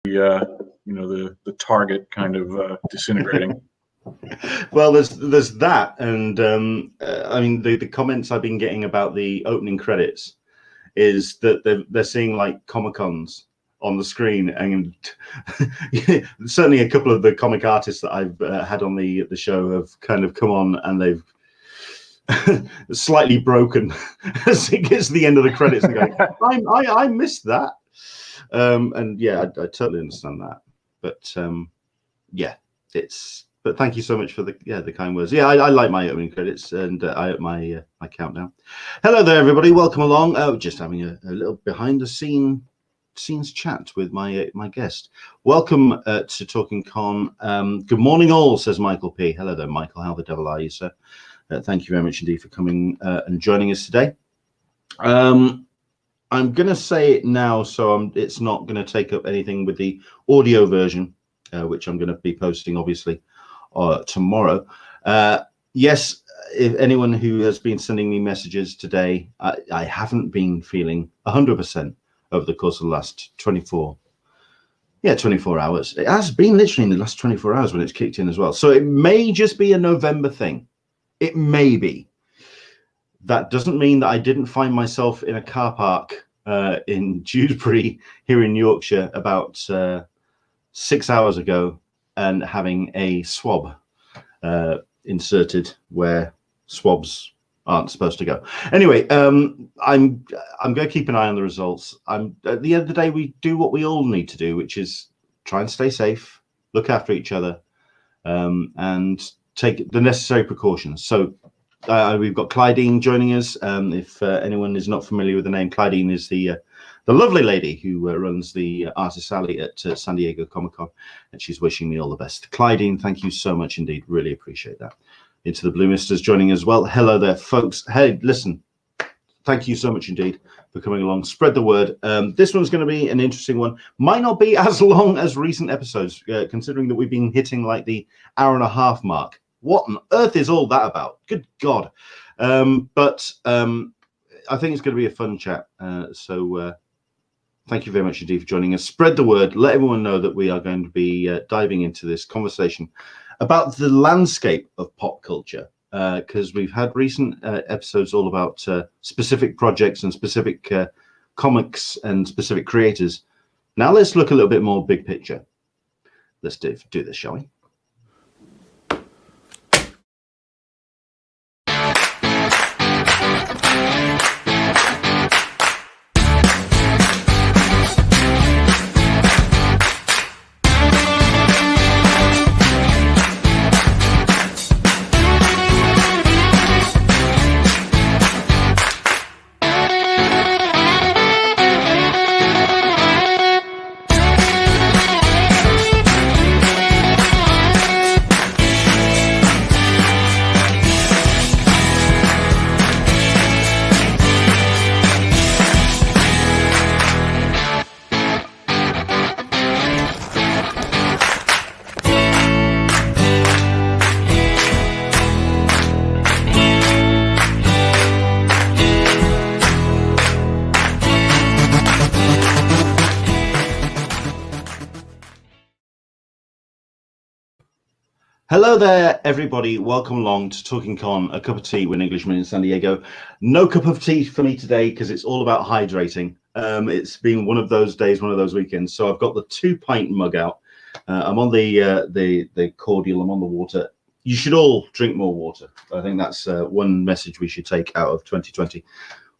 the target kind of disintegrating. Well, there's that, and I mean the comments I've been getting about the opening credits is that they're seeing like Comic Cons on the screen, and certainly a couple of the comic artists that I've had on the show have kind of come on and they've slightly broken as it gets to the end of the credits and going, I missed that. And yeah, I totally understand that. But yeah, but thank you so much for the kind words. Yeah, I like my opening credits, and I my countdown. Hello there, everybody. Welcome along. Just having a little behind the scenes chat with my guest. Welcome to Talkin Con. Good morning, all, says Michael P. Hello there, Michael. How the devil are you, sir? Thank you very much indeed for coming and joining us today. I'm going to say it now, so it's not going to take up anything with the audio version, which I'm going to be posting, obviously, tomorrow. Yes, if anyone who has been sending me messages today, I haven't been feeling 100% over the course of the last 24 hours. It has been literally in the last 24 hours when it's kicked in as well. So it may just be a November thing. It may be. That doesn't mean that I didn't find myself in a car park in Dewsbury here in Yorkshire about 6 hours ago and having a swab inserted where swabs aren't supposed to go. Anyway, I'm going to keep an eye on the results. At the end of the day, we do what we all need to do, which is try and stay safe, look after each other, and take the necessary precautions. So we've got Clydeen joining us. If anyone is not familiar with the name, Clydeen is the lovely lady who runs the Artist Alley at San Diego Comic-Con, and she's wishing me all the best. Clydeen, thank you so much indeed. Really appreciate that. Into the Blue Misters joining as well. Hello there, folks. Hey, listen, thank you so much indeed for coming along. Spread the word. This one's going to be an interesting one. Might not be as long as recent episodes, considering that we've been hitting like the hour-and-a-half mark. What on earth is all that about? Good God. But I think it's going to be a fun chat. So thank you very much indeed for joining us. Spread the word. Let everyone know that we are going to be diving into this conversation about the landscape of pop culture, because we've had recent episodes all about specific projects and specific comics and specific creators. Now let's look a little bit more big picture. Let's do this, shall we? Hello there, everybody. Welcome along to Talkin Con, a cup of tea with Englishman in San Diego. No cup of tea for me today because it's all about hydrating. It's been one of those days, one of those weekends. So I've got the 2-pint mug out. I'm on the cordial. I'm on the water. You should all drink more water. I think that's one message we should take out of 2020.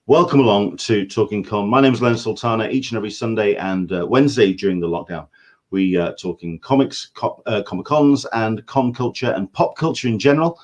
Welcome along to Talkin Con. My name is Len Sultana. Each and every Sunday and Wednesday during the lockdown, we are talking comics, Comic Cons, and con culture and pop culture in general.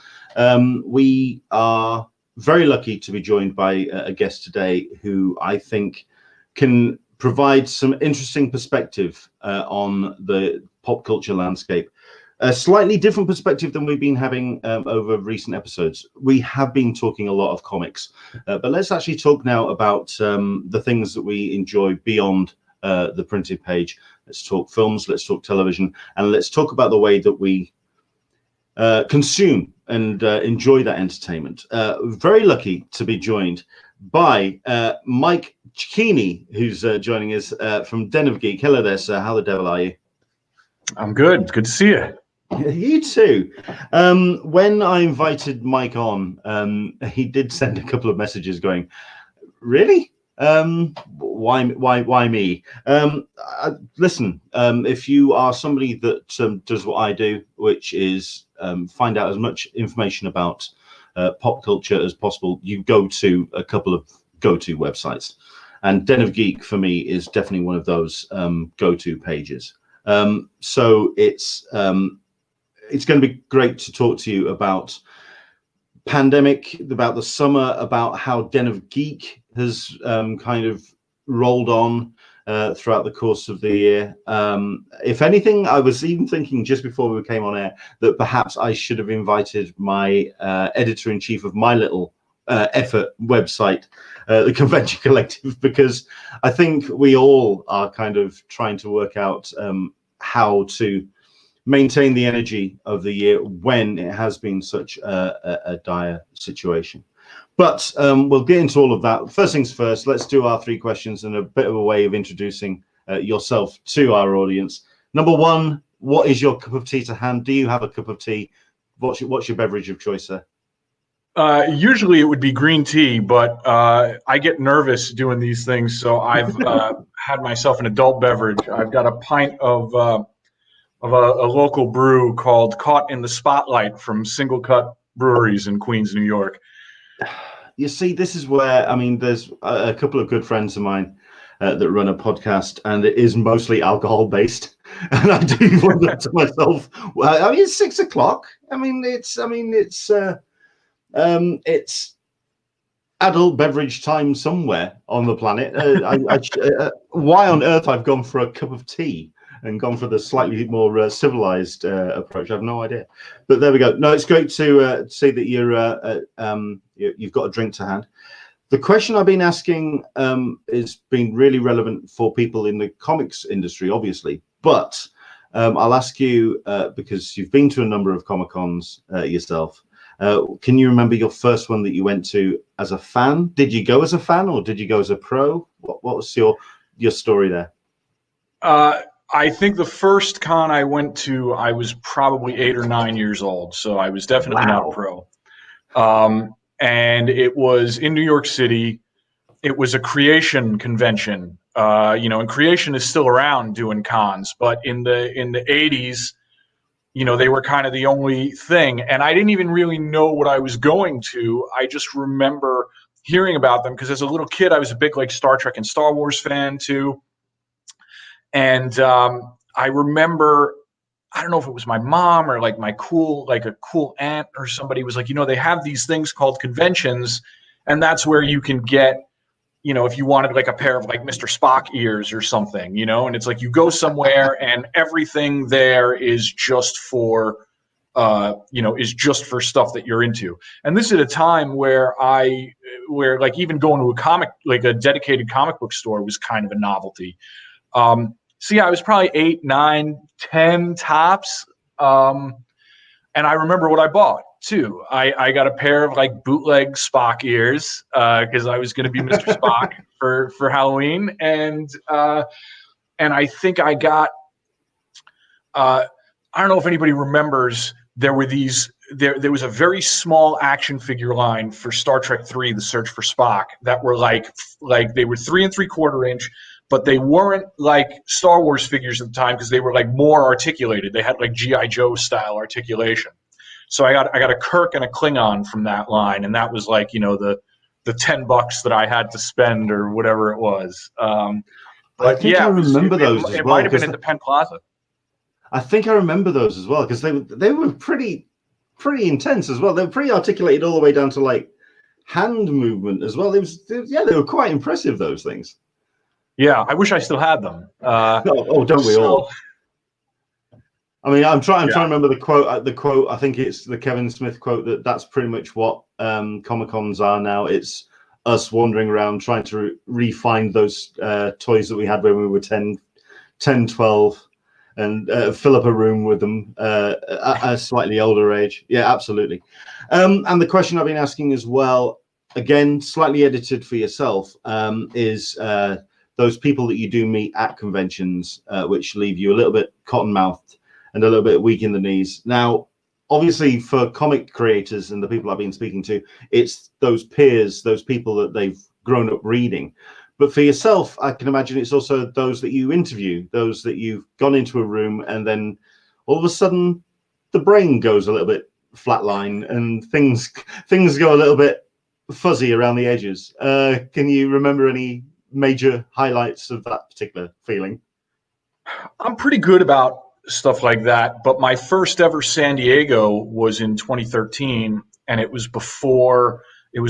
We are very lucky to be joined by a guest today who I think can provide some interesting perspective on the pop culture landscape. A slightly different perspective than we've been having over recent episodes. We have been talking a lot of comics, but let's actually talk now about the things that we enjoy beyond the printed page. Let's talk films, let's talk television, and let's talk about the way that we consume and enjoy that entertainment. Very lucky to be joined by Mike Cecchini, who's joining us from Den of Geek. Hello there, sir. How the devil are you? I'm good. Good to see you. You too. When I invited Mike on, he did send a couple of messages going, really? Why me? Listen, if you are somebody that does what I do, which is find out as much information about pop culture as possible, you go to a couple of go-to websites, and Den of Geek for me is definitely one of those go-to pages. So it's going to be great to talk to you about pandemic, about the summer, about how Den of Geek has kind of rolled on throughout the course of the year. If anything, I was even thinking just before we came on air that perhaps I should have invited my editor-in-chief of my little effort website, the Convention Collective, because I think we all are kind of trying to work out how to maintain the energy of the year when it has been such a dire situation. But we'll get into all of that. First things first, let's do our 3 questions and a bit of a way of introducing yourself to our audience. Number 1, what is your cup of tea to hand? Do you have a cup of tea? What's your beverage of choice, sir? Usually it would be green tea, but I get nervous doing these things, so I've had myself an adult beverage. I've got a pint of a local brew called Caught in the Spotlight from Single Cut Breweries in Queens, New York. You see, this is where, I mean, there's a couple of good friends of mine that run a podcast, and it is mostly alcohol based. And I do wonder to myself, well, I mean, it's 6 o'clock. It's adult beverage time somewhere on the planet. Why on earth I've gone for a cup of tea and gone for the slightly more civilized approach, I have no idea. But there we go. No, it's great to see that you've got a drink to hand. The question I've been asking has been really relevant for people in the comics industry, obviously. But I'll ask you, because you've been to a number of Comic-Cons yourself, can you remember your first one that you went to as a fan? Did you go as a fan or did you go as a pro? What was your story there? I think the first con I went to, I was probably 8 or 9 years old, so I was definitely not a pro. And it was in New York City. It was a creation convention, and creation is still around doing cons, but in the 80s, they were kind of the only thing. And I didn't even really know what I was going to. I just remember hearing about them because as a little kid, I was a big Star Trek and Star Wars fan too. And I remember, I don't know if it was my mom or a cool aunt or somebody was like, they have these things called conventions, and that's where you can get, if you wanted a pair of Mr. Spock ears or something, and it's you go somewhere and everything there is just for, stuff that you're into. And this is at a time where even going to a dedicated comic book store was kind of a novelty. So yeah, I was probably 8, 9, 10 tops. And I remember what I bought too. I got a pair of bootleg Spock ears because I was going to be Mr. Spock for Halloween. And I think I got, I don't know if anybody remembers, there was a very small action figure line for Star Trek 3, The Search for Spock, that were they were 3 3/4 inch. But they weren't like Star Wars figures at the time because they were more articulated. They had G.I. Joe style articulation. So I got a Kirk and a Klingon from that line, and that was the $10 that I had to spend or whatever it was. But I think I remember those as well. It might have been at the Penn Plaza. I think I remember those as well because they were pretty intense as well. They were pretty articulated all the way down to hand movement as well. They were quite impressive, those things. Yeah, I wish I still had them. Don't we all? I mean, I'm trying to remember the quote. I think it's the Kevin Smith quote that's pretty much what Comic-Cons are now. It's us wandering around trying to re-find those toys that we had when we were 10, 12, and fill up a room with them at a slightly older age. Yeah, absolutely. And the question I've been asking as well, again, slightly edited for yourself, is those people that you do meet at conventions, which leave you a little bit cotton-mouthed and a little bit weak in the knees. Now, obviously, for comic creators and the people I've been speaking to, it's those peers, those people that they've grown up reading. But for yourself, I can imagine it's also those that you interview, those that you've gone into a room and then all of a sudden the brain goes a little bit flatline and things go a little bit fuzzy around the edges. Can you remember any major highlights of that particular feeling? I'm pretty good about stuff like that, but my first ever San Diego was in 2013, and it was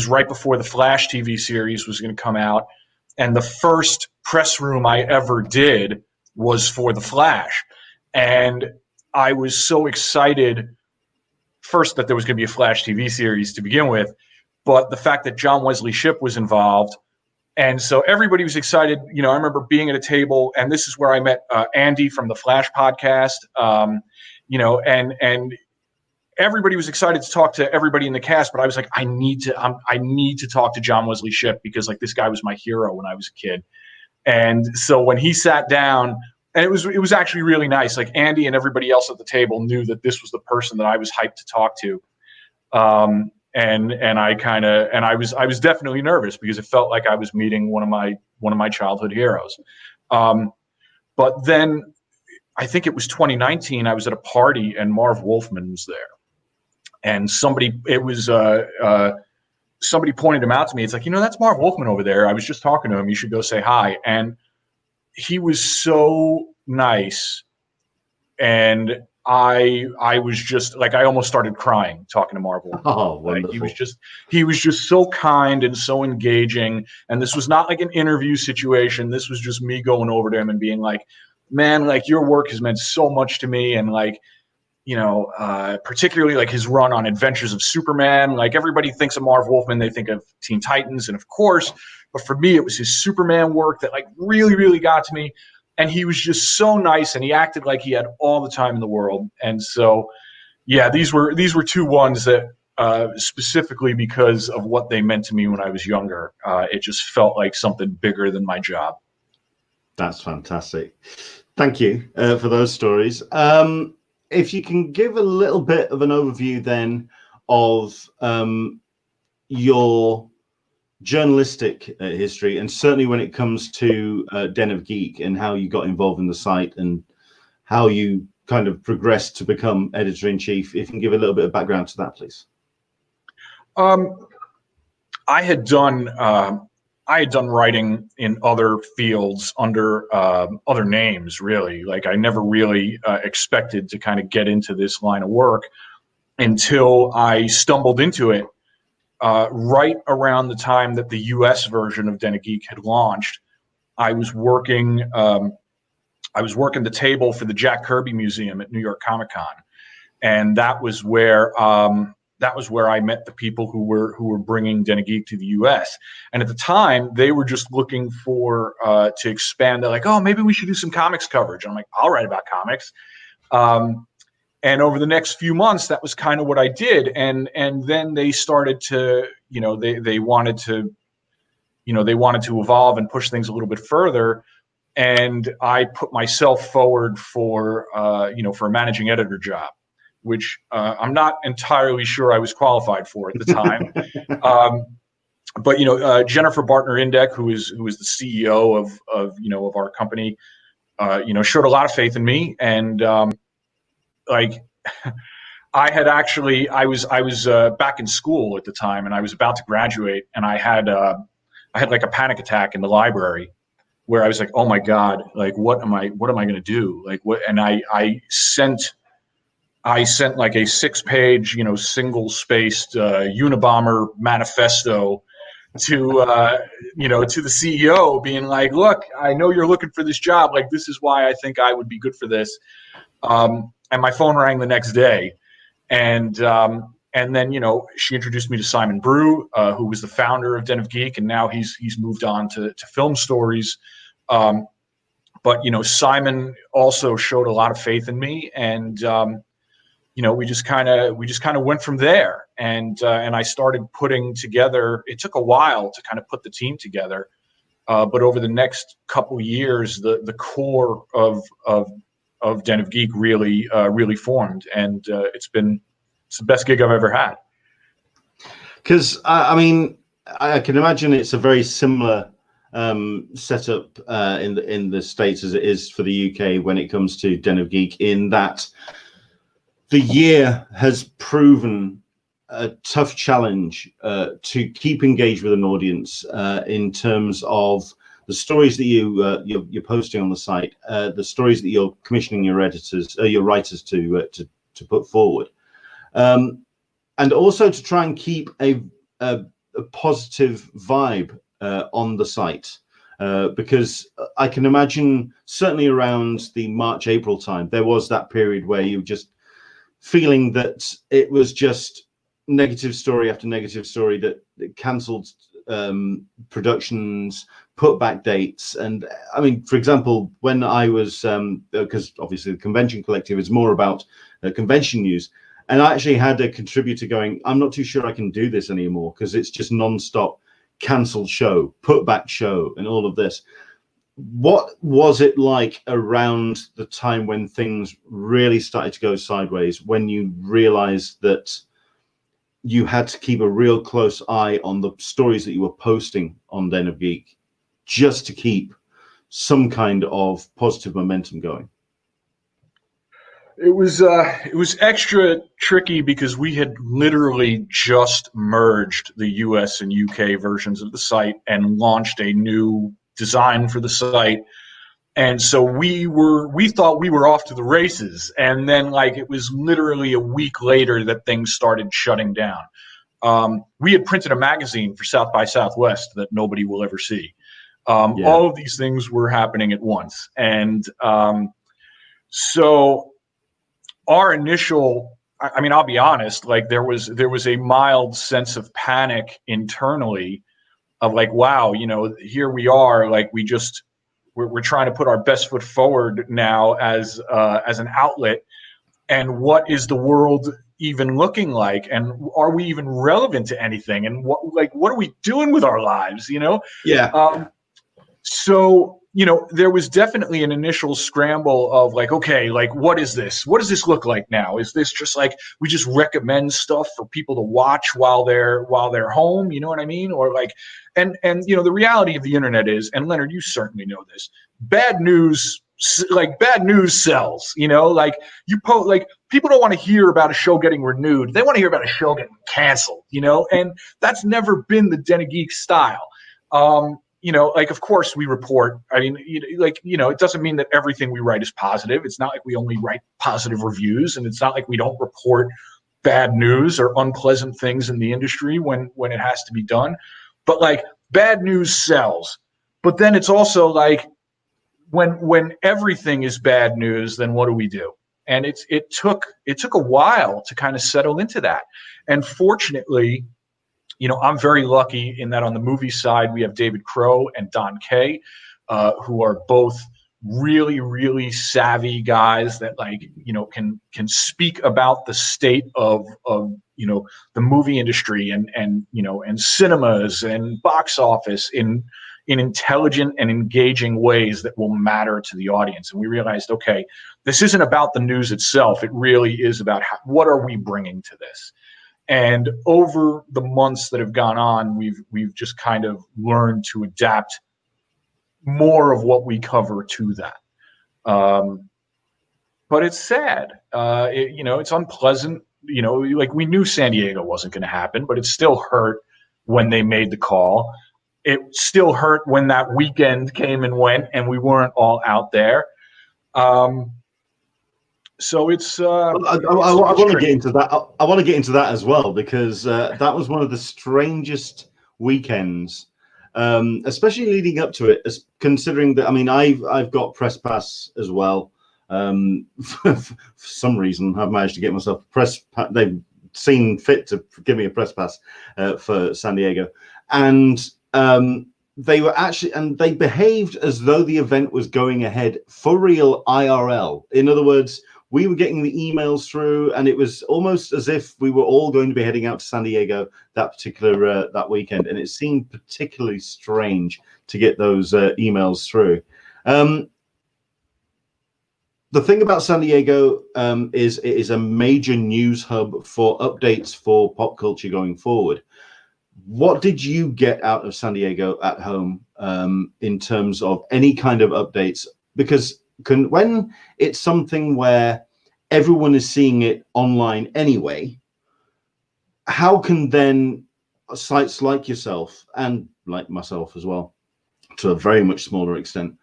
right before the Flash TV series was going to come out, and the first press room I ever did was for the Flash, and I was so excited first that there was going to be a Flash TV series to begin with, but the fact that John Wesley Shipp was involved. And so everybody was excited. You know, I remember being at a table, and this is where I met Andy from the Flash podcast. You know, and everybody was excited to talk to everybody in the cast. But I was like, I need to talk to John Wesley Shipp, because like this guy was my hero when I was a kid. And so when he sat down, and it was actually really nice. Like Andy and everybody else at the table knew that this was the person that I was hyped to talk to. And I was definitely nervous, because it felt like I was meeting one of my childhood heroes. But then I think it was 2019. I was at a party and Marv Wolfman was there, and somebody pointed him out to me. It's like, you know, that's Marv Wolfman over there. I was just talking to him. You should go say hi. And he was so nice, and I was just like, I almost started crying talking to Marvel. Oh, wonderful. Like, he was just so kind and so engaging. And this was not like an interview situation. This was just me going over to him and being like, man, like your work has meant so much to me. And like, you know, particularly like his run on Adventures of Superman. Like everybody thinks of Marv Wolfman, they think of Teen Titans, and of course, but for me, it was his Superman work that like really, really got to me. And he was just so nice, and he acted like he had all the time in the world. And so, yeah, these were two ones that specifically because of what they meant to me when I was younger, it just felt like something bigger than my job. That's fantastic. Thank you for those stories. If you can give a little bit of an overview then of your journalistic history, and certainly when it comes to Den of Geek and how you got involved in the site and how you kind of progressed to become editor-in-chief. If you can give a little bit of background to that, please. I had done writing in other fields under other names, really. Like I never really expected to kind of get into this line of work until I stumbled into it right around the time that the U.S. version of Den of Geek had launched. I was working the table for the Jack Kirby Museum at New York Comic Con, and that was where I met the people who were bringing Den of Geek to the U.S. And at the time, they were just looking for to expand. They're like, oh, maybe we should do some comics coverage. And I'm like, I'll write about comics. And over the next few months, that was kind of what I did. And then they started to, you know, they wanted to evolve and push things a little bit further. And I put myself forward for a managing editor job, which I'm not entirely sure I was qualified for at the time. But you know, Jennifer Bartner-Indek, who was the CEO of our company, showed a lot of faith in me. And like I was back in school at the time, and I was about to graduate, and I had like a panic attack in the library where I was like, oh my God, like what am I going to do? Like what? And I sent like a 6-page, single spaced Unabomber manifesto to the CEO, being like, look, I know you're looking for this job. Like, this is why I think I would be good for this. And my phone rang the next day, and then she introduced me to Simon Brew, who was the founder of Den of Geek, and now he's moved on to Film Stories. But Simon also showed a lot of faith in me, and we just kind of went from there, and I started putting together. It took a while to kind of put the team together, but over the next couple years, the core of Den of Geek really formed, and it's the best gig I've ever had. Because I mean, I can imagine it's a very similar setup in the States as it is for the UK when it comes to Den of Geek, in that the year has proven a tough challenge to keep engaged with an audience in terms of the stories that you're posting on the site, the stories that you're commissioning your writers to put forward, and also to try and keep a positive vibe on the site. Because I can imagine certainly around the March-April time, there was that period where you were just feeling that it was just negative story after negative story that cancelled productions, put back dates. And I mean, for example, when I was, because obviously the Convention Collective is more about convention news, and I actually had a contributor going, I'm not too sure I can do this anymore because it's just non-stop cancelled show, put back show, and all of this. What was it like around the time when things really started to go sideways, when you realized that you had to keep a real close eye on the stories that you were posting on Den of Geek just to keep some kind of positive momentum going? It was extra tricky because we had literally just merged the US and UK versions of the site and launched a new design for the site. And so we thought we were off to the races. And then it was literally a week later that things started shutting down. We had printed a magazine for South by Southwest that nobody will ever see. All of these things were happening at once. And so our initial, I mean, I'll be honest, there was a mild sense of panic internally of wow, here we are, we're trying to put our best foot forward now as an outlet, and what is the world even looking like, and are we even relevant to anything, and what are we doing with our lives, So there was definitely an initial scramble of okay, what is this? What does this look like now? Is this just we just recommend stuff for people to watch while they're home? You know what I mean? Or and the reality of the internet is, and Leonard, you certainly know this, bad news sells. You people don't want to hear about a show getting renewed. They want to hear about a show getting canceled. And that's never been the Den of Geek style. Of course we report. I mean, it doesn't mean that everything we write is positive. It's not like we only write positive reviews, and it's not like we don't report bad news or unpleasant things in the industry when it has to be done. But bad news sells. But then it's also when everything is bad news, then what do we do? And it took a while to kind of settle into that. And fortunately, I'm very lucky in that on the movie side, we have David Crow and Don Kay, who are both really, really savvy guys that can speak about the state of the movie industry and cinemas and box office in intelligent and engaging ways that will matter to the audience. And we realized, okay, this isn't about the news itself. It really is about what are we bringing to this. And over the months that have gone on, we've just kind of learned to adapt more of what we cover to that. But it's sad. It's unpleasant. We knew San Diego wasn't going to happen, but it still hurt when they made the call. It still hurt when that weekend came and went and we weren't all out there. So it's. I want to get into that. I want to get into that as well, because that was one of the strangest weekends, especially leading up to it. Considering that, I mean, I've got press pass as well. For some reason, I've managed to get myself press. They've seen fit to give me a press pass for San Diego, and they were actually, and they behaved as though the event was going ahead for real IRL. In other words, we were getting the emails through, and it was almost as if we were all going to be heading out to San Diego that particular that weekend, and it seemed particularly strange to get those emails through. The thing about San Diego is it is a major news hub for updates for pop culture going forward. What did you get out of San Diego at home in terms of any kind of updates? Because when it's something where everyone is seeing it online anyway, how can then sites like yourself and like myself as well, to a very much smaller extent,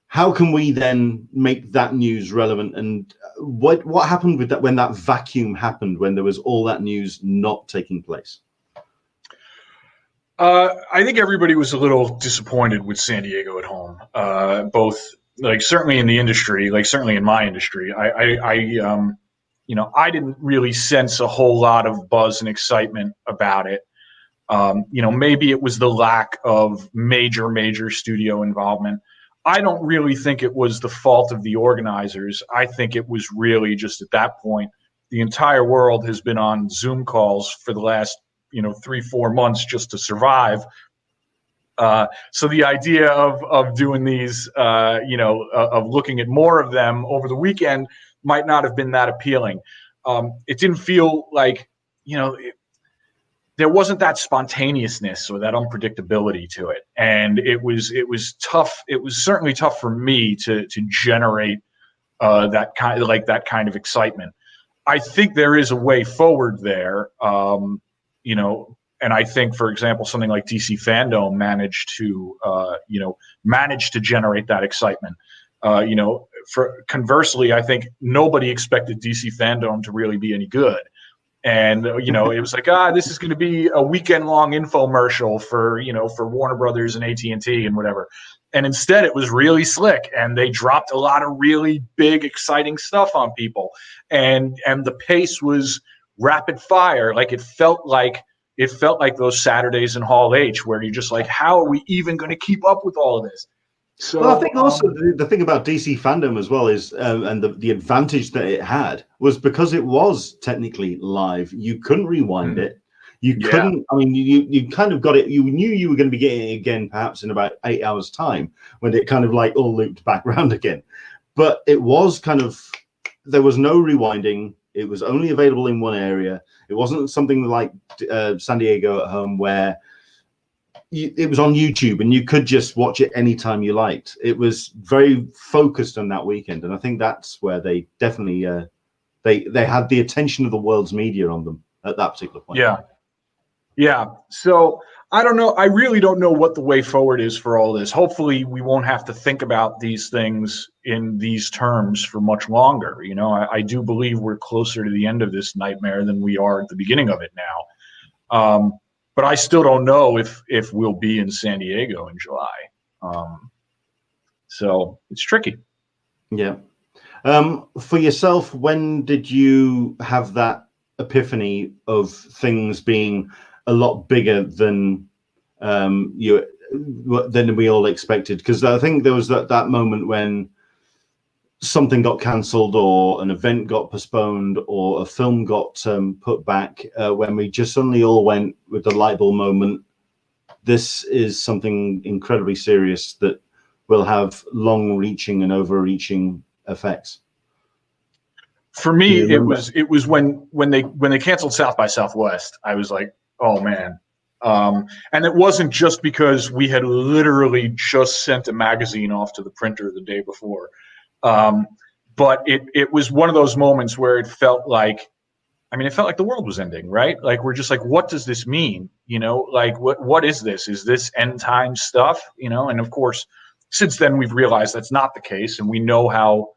how can we then make that news relevant? And what happened with that when that vacuum happened, when there was all that news not taking place? I think everybody was a little disappointed with San Diego at home, both like certainly in the industry, like certainly in my industry. I didn't really sense a whole lot of buzz and excitement about it. Maybe it was the lack of major studio involvement. I don't really think it was the fault of the organizers. I think it was really just at that point, the entire world has been on Zoom calls for the last 3-4 months just to survive. So the idea of doing these, of looking at more of them over the weekend might not have been that appealing. It didn't feel like, there wasn't that spontaneousness or that unpredictability to it. And it was tough. It was certainly tough for me to generate that kind of excitement. I think there is a way forward there. And I think, for example, something like DC Fandom managed to generate that excitement. Conversely, I think nobody expected DC Fandom to really be any good. And, it was like, this is going to be a weekend-long infomercial for Warner Brothers and AT&T and whatever. And instead, it was really slick, and they dropped a lot of really big, exciting stuff on people. And the pace was rapid fire. Like it felt like those Saturdays in Hall H, where you're just like, how are we even going to keep up with all of this? So, well, I think also the thing about DC Fandom as well is, and the advantage that it had was because it was technically live. You couldn't rewind it. You couldn't. I mean, you kind of got it. You knew you were going to be getting it again, perhaps in about 8 hours' time, when it kind of like all looped back around again. But it was kind of, there was no rewinding. It was only available in one area. It wasn't something like San Diego at home where it was on YouTube and you could just watch it anytime you liked. It was very focused on that weekend, and I think that's where they definitely they had the attention of the world's media on them at that particular point. Yeah. So I don't know. I really don't know what the way forward is for all this. Hopefully, we won't have to think about these things in these terms for much longer. I do believe we're closer to the end of this nightmare than we are at the beginning of it now. But I still don't know if we'll be in San Diego in July. So it's tricky. Yeah. For yourself, when did you have that epiphany of things being a lot bigger than than we all expected? Because I think there was that moment when something got cancelled, or an event got postponed, or a film got put back, when we just suddenly all went with the light bulb moment. This is something incredibly serious that will have long-reaching and overreaching effects. For me, it was when they canceled South by Southwest. I was like, oh man. And it wasn't just because we had literally just sent a magazine off to the printer the day before. But it was one of those moments where it felt like the world was ending, right? Like, we're just like, what does this mean? Like, what is this? Is this end time stuff? And of course, since then we've realized that's not the case, and we know how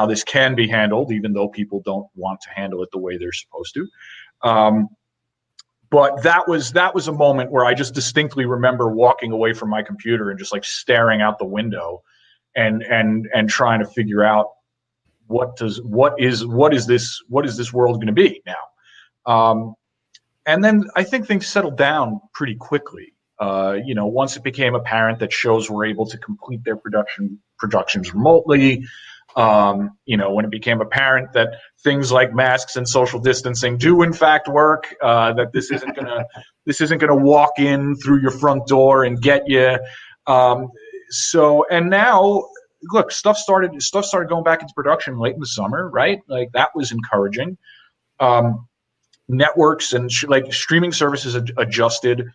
this can be handled, even though people don't want to handle it the way they're supposed to. But that was a moment where I just distinctly remember walking away from my computer and just like staring out the window and trying to figure out what is this world going to be now. And then I think things settled down pretty quickly. Once it became apparent that shows were able to complete their productions remotely, When it became apparent that things like masks and social distancing do in fact work, that this isn't gonna walk in through your front door and get you. And now, look, stuff started going back into production late in the summer, right? Like that was encouraging. Networks and streaming services adjusted.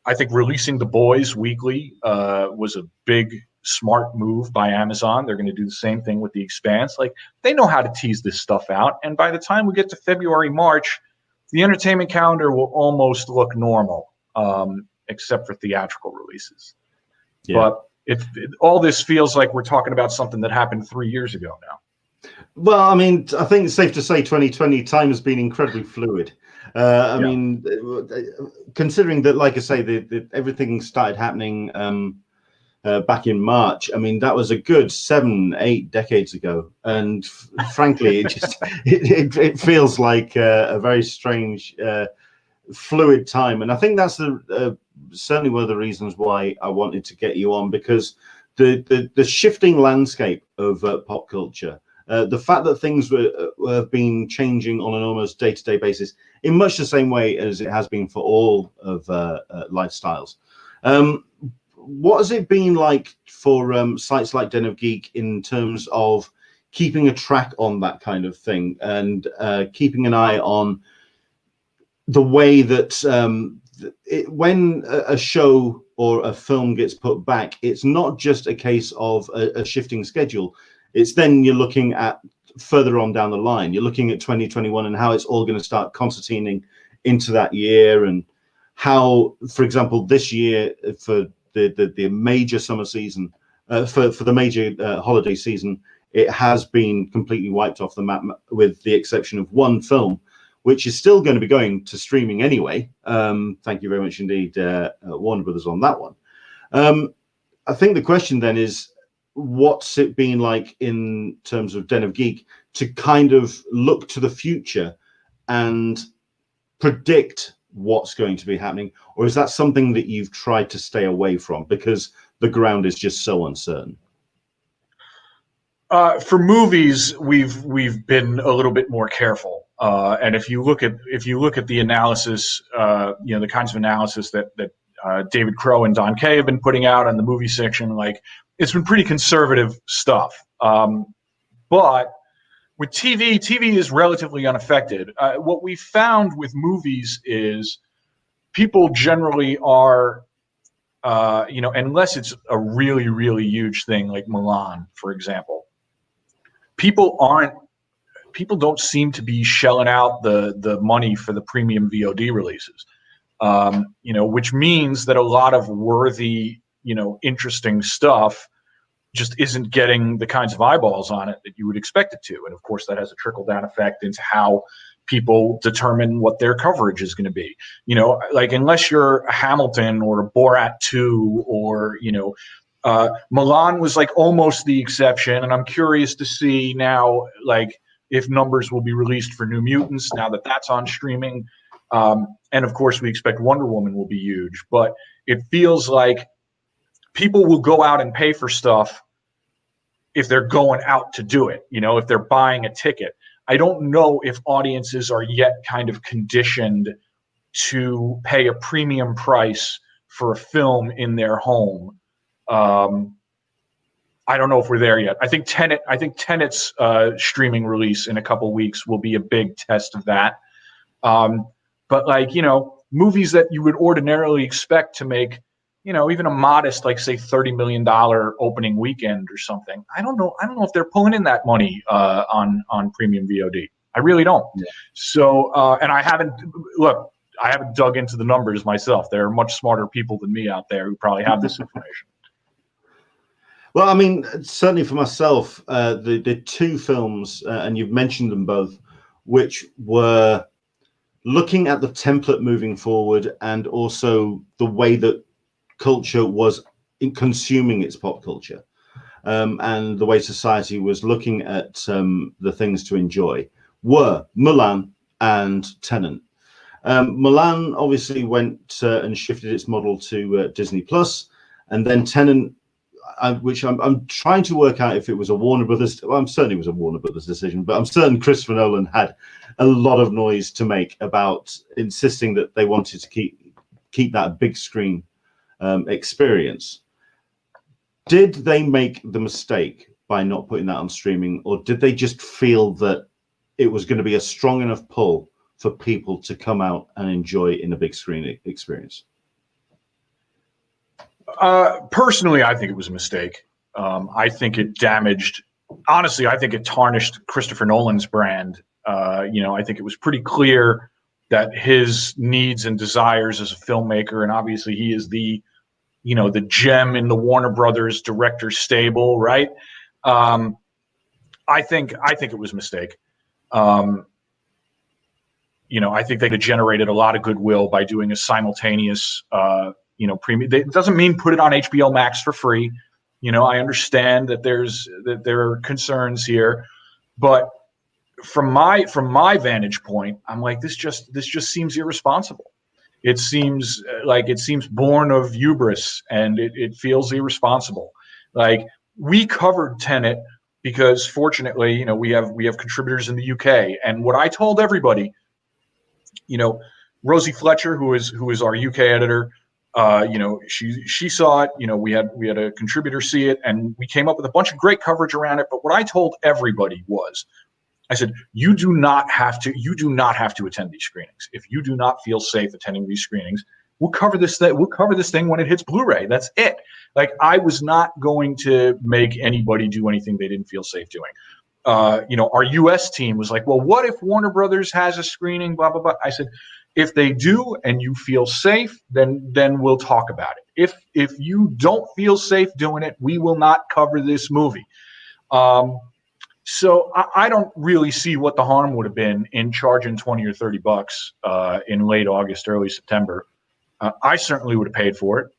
I think releasing The Boys weekly was a big, smart move by Amazon. They're going to do the same thing with The Expanse. Like, they know how to tease this stuff out. And by the time we get to February, March, the entertainment calendar will almost look normal, except for theatrical releases. Yeah. But all this feels like we're talking about something that happened 3 years ago now. Well, I mean, I think it's safe to say 2020 time has been incredibly fluid. I mean, considering that, like I say, everything started happening back in March. I mean, that was a good 7-8 decades ago, and frankly, it feels like a very strange, fluid time. And I think that's certainly one of the reasons why I wanted to get you on, because the shifting landscape of pop culture. The fact that things have been changing on an almost day-to-day basis in much the same way as it has been for all of lifestyles. What has it been like for sites like Den of Geek in terms of keeping a track on that kind of thing and keeping an eye on the way that when a show or a film gets put back, it's not just a case of a shifting schedule. It's then you're looking at further on down the line. You're looking at 2021 and how it's all going to start concertining into that year, and how, for example, this year for the major summer season, for the major holiday season, it has been completely wiped off the map, with the exception of one film, which is still going to be going to streaming anyway. Thank you very much indeed, Warner Brothers, on that one. I think the question then is, what's it been like in terms of Den of Geek to kind of look to the future and predict what's going to be happening? Or is that something that you've tried to stay away from because the ground is just so uncertain? For movies, we've been a little bit more careful, and if you look at the analysis, the kinds of analysis that David Crow and Don Kay have been putting out on the movie section, like, it's been pretty conservative stuff. But with TV is relatively unaffected. What we found with movies is people generally are, unless it's a really, really huge thing like Milan, for example, people don't seem to be shelling out the money for the premium VOD releases, which means that a lot of worthy, interesting stuff just isn't getting the kinds of eyeballs on it that you would expect it to. And of course, that has a trickle-down effect into how people determine what their coverage is going to be. Like, unless you're a Hamilton or a Borat 2 or, Milan was like almost the exception. And I'm curious to see now, like, if numbers will be released for New Mutants now that that's on streaming. And of course, we expect Wonder Woman will be huge. But it feels like people will go out and pay for stuff if they're going out to do it, if they're buying a ticket. I don't know if audiences are yet kind of conditioned to pay a premium price for a film in their home. I don't know if we're there yet. I think Tenet's streaming release in a couple weeks will be a big test of that. But like, movies that you would ordinarily expect to make, even a modest, like, say, $30 million opening weekend or something. I don't know if they're pulling in that money on premium VOD. I really don't. Yeah. So, and I haven't dug into the numbers myself. There are much smarter people than me out there who probably have this information. Well, I mean, certainly for myself, the two films, and you've mentioned them both, which were looking at the template moving forward and also the way that culture was consuming its pop culture, and the way society was looking at the things to enjoy, were Milan and Tenet. Milan obviously went and shifted its model to Disney Plus, and then Tenet, which I'm trying to work out if it was a Warner Brothers. Well, I'm certain it was a Warner Brothers decision, but I'm certain Christopher Nolan had a lot of noise to make about insisting that they wanted to keep that big screen experience. Did they make the mistake by not putting that on streaming, or did they just feel that it was going to be a strong enough pull for people to come out and enjoy in a big screen experience? Personally, I think it was a mistake. I think it damaged. Honestly, I think it tarnished Christopher Nolan's brand. I think it was pretty clear that his needs and desires as a filmmaker, and obviously he is the gem in the Warner Brothers director stable, right? I think it was a mistake. I think they could have generated a lot of goodwill by doing a simultaneous, premium. It doesn't mean put it on HBO Max for free. I understand that there are concerns here, but from my vantage point, I'm like, this just seems irresponsible. It seems born of hubris, and it feels irresponsible. Like, we covered Tenet because fortunately, we have contributors in the UK, and what I told everybody, Rosie Fletcher, who is our UK editor, she saw it. We had a contributor see it, and we came up with a bunch of great coverage around it. But what I told everybody was, I said, you do not have to attend these screenings. If you do not feel safe attending these screenings, we'll cover this thing when it hits Blu-ray. That's it. Like, I was not going to make anybody do anything they didn't feel safe doing. Our US team was like, well, what if Warner Brothers has a screening, blah, blah, blah. I said, if they do and you feel safe, then we'll talk about it. If you don't feel safe doing it, we will not cover this movie. So I don't really see what the harm would have been in charging $20 or $30 in late August, early September. I certainly would have paid for it.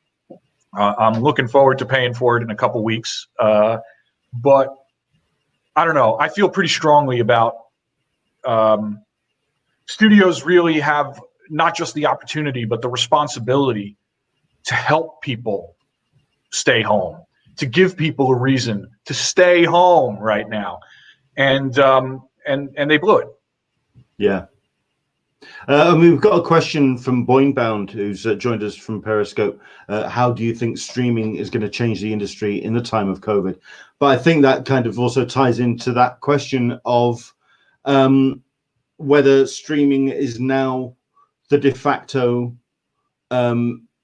I'm looking forward to paying for it in a couple weeks. But I don't know. I feel pretty strongly about studios really have not just the opportunity, but the responsibility to help people stay home, to give people a reason to stay home right now. And they blew it. Yeah. We've got a question from Boingbound, who's joined us from Periscope. How do you think streaming is going to change the industry in the time of COVID? But I think that kind of also ties into that question of whether streaming is now the de facto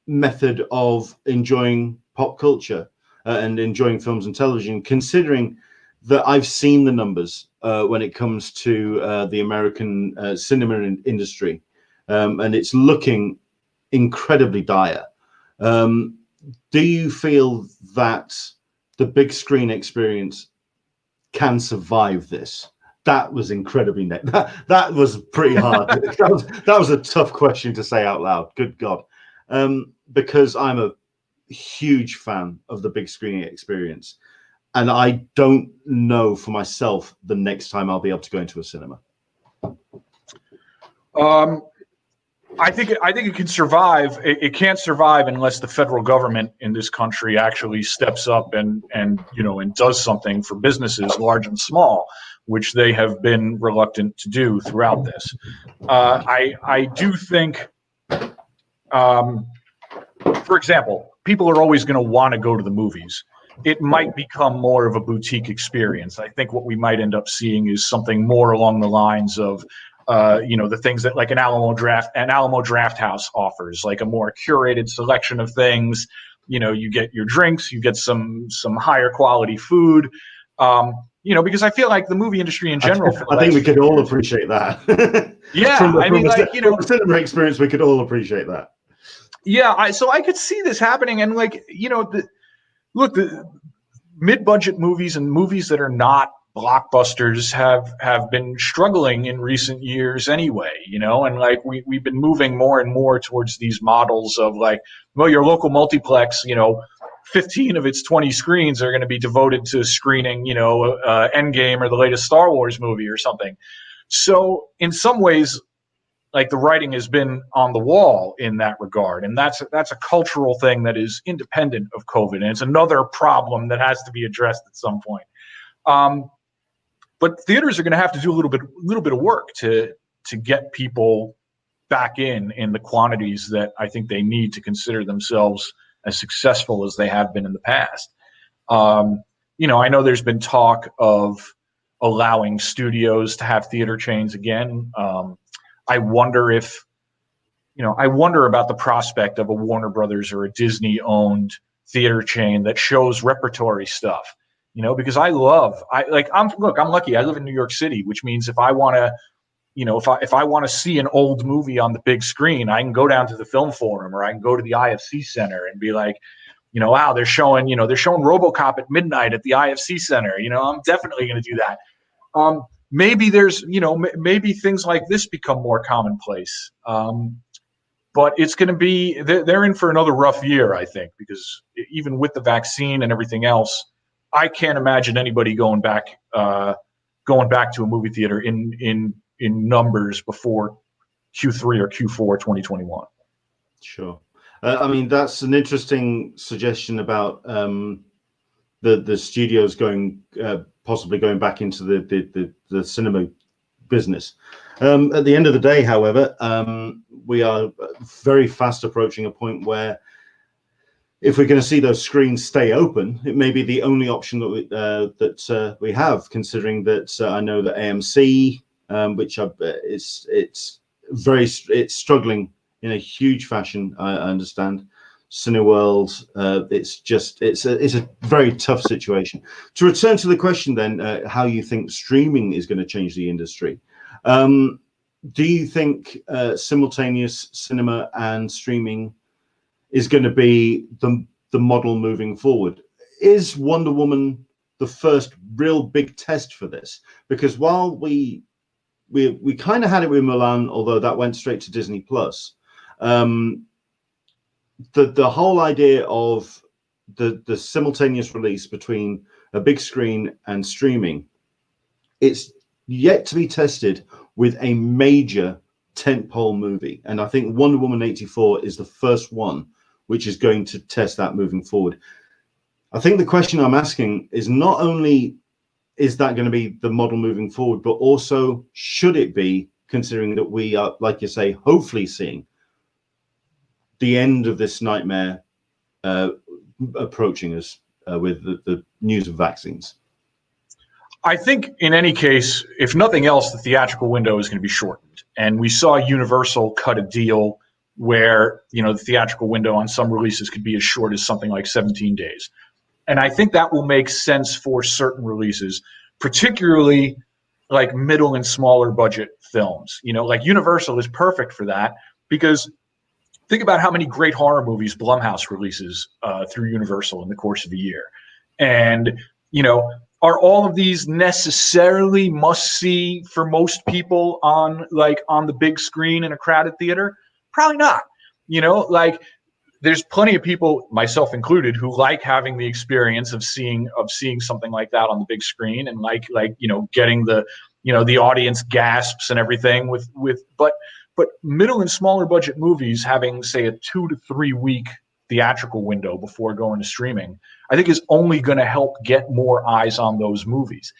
method of enjoying pop culture and enjoying films and television, considering that I've seen the numbers when it comes to the American cinema industry, and it's looking incredibly dire. Do you feel that the big screen experience can survive this? That was incredibly that was pretty hard. that was a tough question to say out loud. Good God, because I'm a huge fan of the big screen experience. And I don't know for myself the next time I'll be able to go into a cinema. I think it can survive. It can't survive unless the federal government in this country actually steps up and does something for businesses large and small, which they have been reluctant to do throughout this. I do think, for example, people are always going to want to go to the movies. It might become more of a boutique experience. I think what we might end up seeing is something more along the lines of, the things that like an Alamo Draft House offers, like a more curated selection of things. You get your drinks, you get some higher quality food. Because I feel like the movie industry in general. I think we could all appreciate that. Yeah, from the cinema experience, we could all appreciate that. Yeah, so I could see this happening, and Look, the mid-budget movies and movies that are not blockbusters have been struggling in recent years anyway, and we've been moving more and more towards these models of your local multiplex, 15 of its 20 screens are going to be devoted to screening, Endgame or the latest Star Wars movie or something. So in some ways, like the writing has been on the wall in that regard, and that's a cultural thing that is independent of COVID, and it's another problem that has to be addressed at some point. But theaters are going to have to do a little bit of work to get people back in the quantities that I think they need to consider themselves as successful as they have been in the past. You know, I know there's been talk of allowing studios to have theater chains again. I wonder about the prospect of a Warner Brothers or a Disney-owned theater chain that shows repertory stuff. You know, because I'm lucky. I live in New York City, which means if I want to, you know, if I want to see an old movie on the big screen, I can go down to the Film Forum or I can go to the IFC Center and be like, you know, wow, they're showing RoboCop at midnight at the IFC Center. You know, I'm definitely going to do that. Maybe maybe things like this become more commonplace. But it's going to be, they're in for another rough year, I think, because even with the vaccine and everything else, I can't imagine anybody going back to a movie theater in numbers before Q3 or Q4 2021. Sure. I mean, that's an interesting suggestion about the studios possibly going back into the cinema business. At the end of the day, however, we are very fast approaching a point where if we're going to see those screens stay open, it may be the only option that we have, considering that I know that AMC, which it's struggling in a huge fashion. I understand. Cineworld, it's a very tough situation. To return to the question, then, how you think streaming is going to change the industry? Do you think simultaneous cinema and streaming is going to be the model moving forward? Is Wonder Woman the first real big test for this? Because while we kind of had it with Mulan, although that went straight to Disney Plus, the whole idea of the simultaneous release between a big screen and streaming, it's yet to be tested with a major tentpole movie. And I think Wonder Woman 84 is the first one which is going to test that moving forward. I think the question I'm asking is not only is that going to be the model moving forward, but also should it be, considering that we are, like you say, hopefully seeing the end of this nightmare approaching us with the news of vaccines? I think in any case, if nothing else, the theatrical window is going to be shortened. And we saw Universal cut a deal where, you know, the theatrical window on some releases could be as short as something like 17 days. And I think that will make sense for certain releases, particularly like middle and smaller budget films. You know, like Universal is perfect for that, because think about how many great horror movies Blumhouse releases through Universal in the course of a year. And, you know, are all of these necessarily must-see for most people on the big screen in a crowded theater? Probably not. You know, like there's plenty of people, myself included, who like having the experience of seeing something like that on the big screen, and like you know, getting the, you know, the audience gasps and everything but middle and smaller budget movies having, say, a 2 to 3 week theatrical window before going to streaming, I think is only going to help get more eyes on those movies.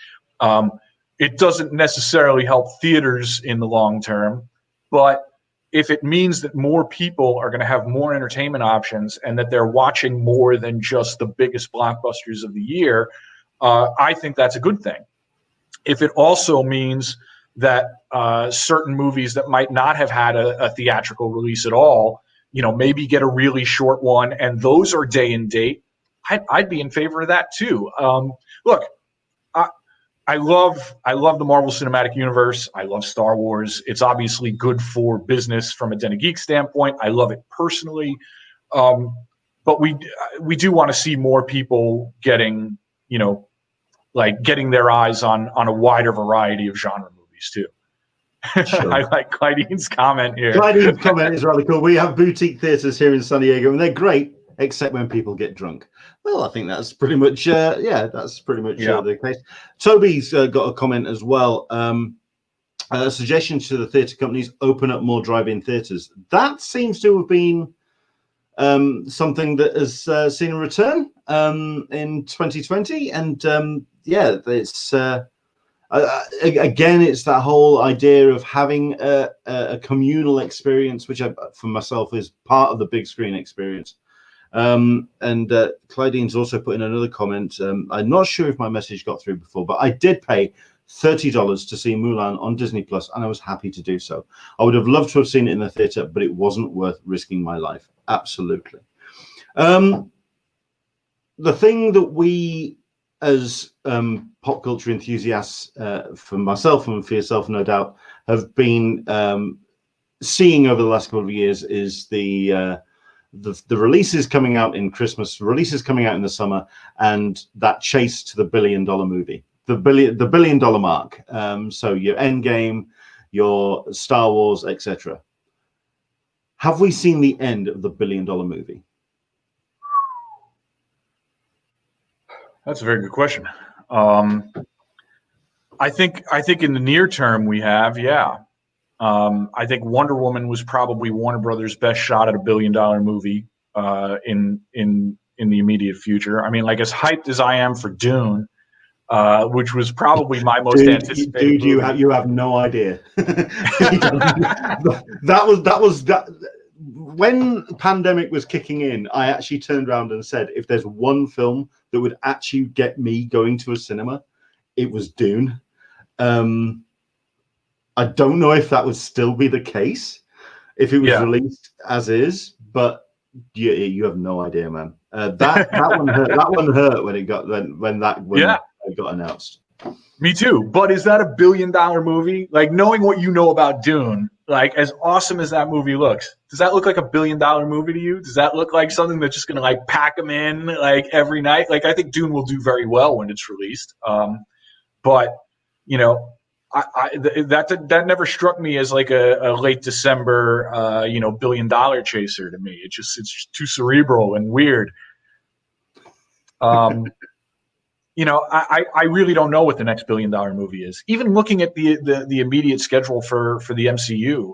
It doesn't necessarily help theaters in the long term, but if it means that more people are going to have more entertainment options and that they're watching more than just the biggest blockbusters of the year, I think that's a good thing. If it also means that certain movies that might not have had a theatrical release at all, you know, maybe get a really short one, and those are day and date, I'd be in favor of that too. Look, I love the Marvel Cinematic Universe. I love Star Wars. It's obviously good for business from a Den of Geek standpoint. I love it personally, but we do want to see more people getting, you know, like getting their eyes on a wider variety of genre movies too. Sure. I like Clydene's comment here. Clydene's comment is rather cool. We have boutique theaters here in San Diego, and they're great, except when people get drunk. Well, I think that's pretty much, that's pretty much the case. Toby's got a comment as well. Suggestions to the theatre companies: open up more drive-in theatres. That seems to have been something that has seen a return in 2020, and yeah, it's again, it's that whole idea of having a communal experience, which for myself is part of the big screen experience. And Clydene's also put in another comment. I'm not sure if my message got through before, but I did pay $30 to see Mulan on Disney Plus, and I was happy to do so. I would have loved to have seen it in the theater, but it wasn't worth risking my life. Absolutely. The thing that we, as pop culture enthusiasts, for myself and for yourself, no doubt, have been seeing over the last couple of years is the releases coming out in Christmas, releases coming out in the summer, and that chase to the $1 billion movie. The billion dollar mark. So your Endgame, your Star Wars, etc. Have we seen the end of the $1 billion movie? That's a very good question. I think in the near term we have, yeah. I think Wonder Woman was probably Warner Brothers' best shot at $1 billion movie in the immediate future. I mean, like, as hyped as I am for Dune, which was probably my most anticipated movie. You have no idea. that was when pandemic was kicking in. I actually turned around and said, if there's one film that would actually get me going to a cinema, it was Dune. I don't know if that would still be the case if it was released as is, but you have no idea, man. That one hurt. That one hurt when it got it got announced. Me too. But is that $1 billion movie? Like, knowing what you know about Dune, like, as awesome as that movie looks, does that look like $1 billion movie to you? Does that look like something that's just going to, like, pack them in, like, every night? Like, I think Dune will do very well when it's released. But, you know, that never struck me as like a late December, $1 billion chaser to me. It's just too cerebral and weird. You know, I really don't know what the next $1 billion movie is. Even looking at the immediate schedule for the MCU,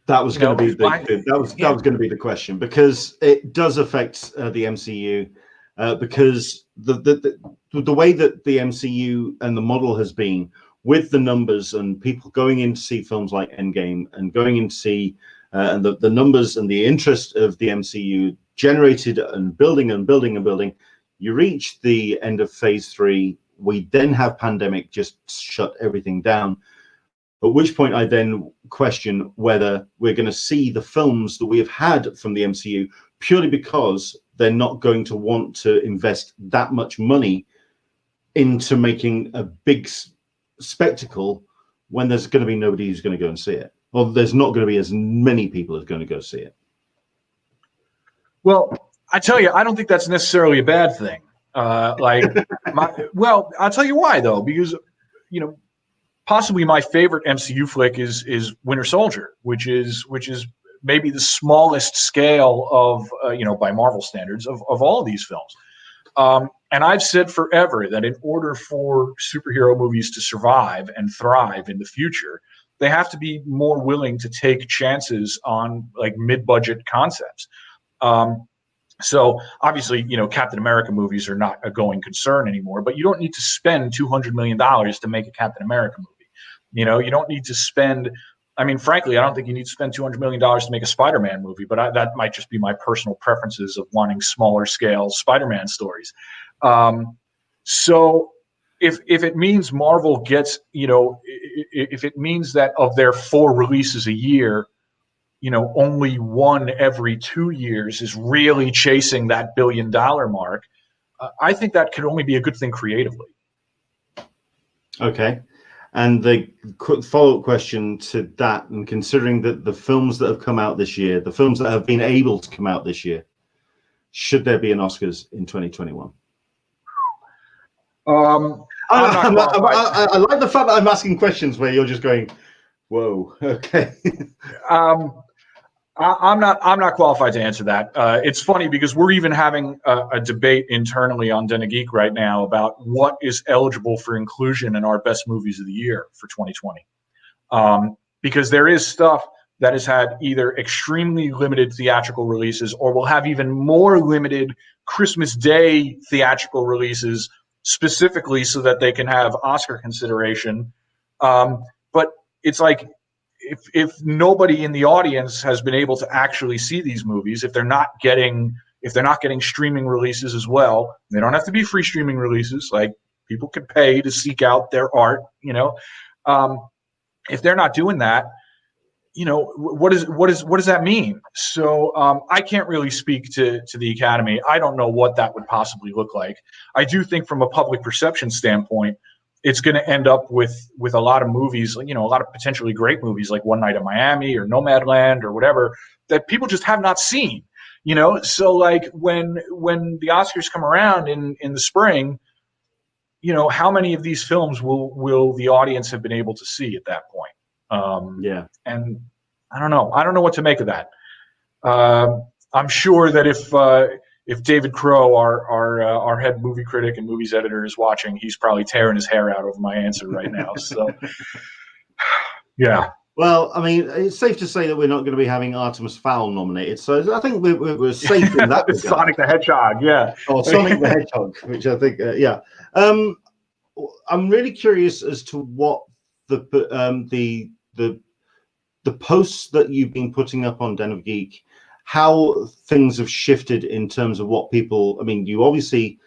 that was going to be that was going to be the question, because it does affect the MCU, because the way that the MCU and the model has been with the numbers and people going in to see films like Endgame and going in to see and the numbers and the interest of the MCU generated and building and building and building. You reach the end of phase 3. We then have pandemic just shut everything down. At which point I then question whether we're going to see the films that we have had from the MCU, purely because they're not going to want to invest that much money into making a big spectacle when there's going to be nobody who's going to go and see it. Well, there's not going to be as many people as going to go see it. Well, I tell you, I don't think that's necessarily a bad thing. Well, I'll tell you why, though, because, you know, possibly my favorite MCU flick is Winter Soldier, which is maybe the smallest scale of, by Marvel standards, of all of these films. And I've said forever that in order for superhero movies to survive and thrive in the future, they have to be more willing to take chances on, like, mid-budget concepts. So obviously, Captain America movies are not a going concern anymore, but you don't need to spend $200 million to make a Captain America movie. You don't need to spend, I mean, frankly, I don't think you need to spend $200 million to make a Spider-Man movie, but that might just be my personal preferences of wanting smaller scale Spider-Man stories. So if it means Marvel gets, if it means that of their 4 releases a year, only one every 2 years is really chasing that $1 billion mark, I think that could only be a good thing creatively. Okay. And the quick follow-up question to that, and considering that the films that have come out this year, the films that have been able to come out this year, should there be an Oscars in 2021? I like the fact that I'm asking questions where you're just going, whoa, okay. I'm not qualified to answer that. It's funny because we're even having a debate internally on Den of Geek right now about what is eligible for inclusion in our best movies of the year for 2020. because there is stuff that has had either extremely limited theatrical releases or will have even more limited Christmas Day theatrical releases specifically so that they can have Oscar consideration. But it's like if nobody in the audience has been able to actually see these movies, if they're not getting streaming releases as well, they don't have to be free streaming releases. Like people can pay to seek out their art, if they're not doing that, what does that mean? So I can't really speak to the Academy. I don't know what that would possibly look like. I do think from a public perception standpoint, it's going to end up with a lot of movies, a lot of potentially great movies like One Night in Miami or Nomadland or whatever that people just have not seen. So like when the Oscars come around in the spring, how many of these films will the audience have been able to see at that point? And I don't know what to make of that. I'm sure that if David Crow, our head movie critic and movies editor, is watching, he's probably tearing his hair out over my answer right now. So, yeah. Well, I mean, it's safe to say that we're not going to be having Artemis Fowl nominated, so I think we're safe in that regard. Sonic the Hedgehog, yeah. Or Sonic the Hedgehog, which I think, yeah. I'm really curious as to what the posts that you've been putting up on Den of Geek, how things have shifted in terms of what people. I mean, you obviously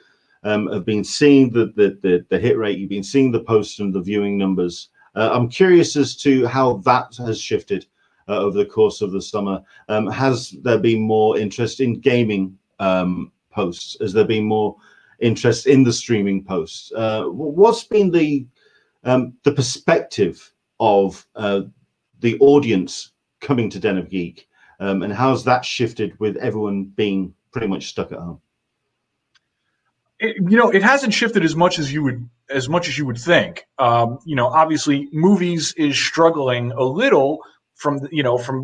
have been seeing the hit rate. You've been seeing the posts and the viewing numbers. I'm curious as to how that has shifted over the course of the summer. Has there been more interest in gaming posts? Has there been more interest in the streaming posts? What's been the perspective of the audience coming to Den of Geek, and how's that shifted with everyone being pretty much stuck at home? It hasn't shifted as much as you would think. Obviously, movies is struggling a little from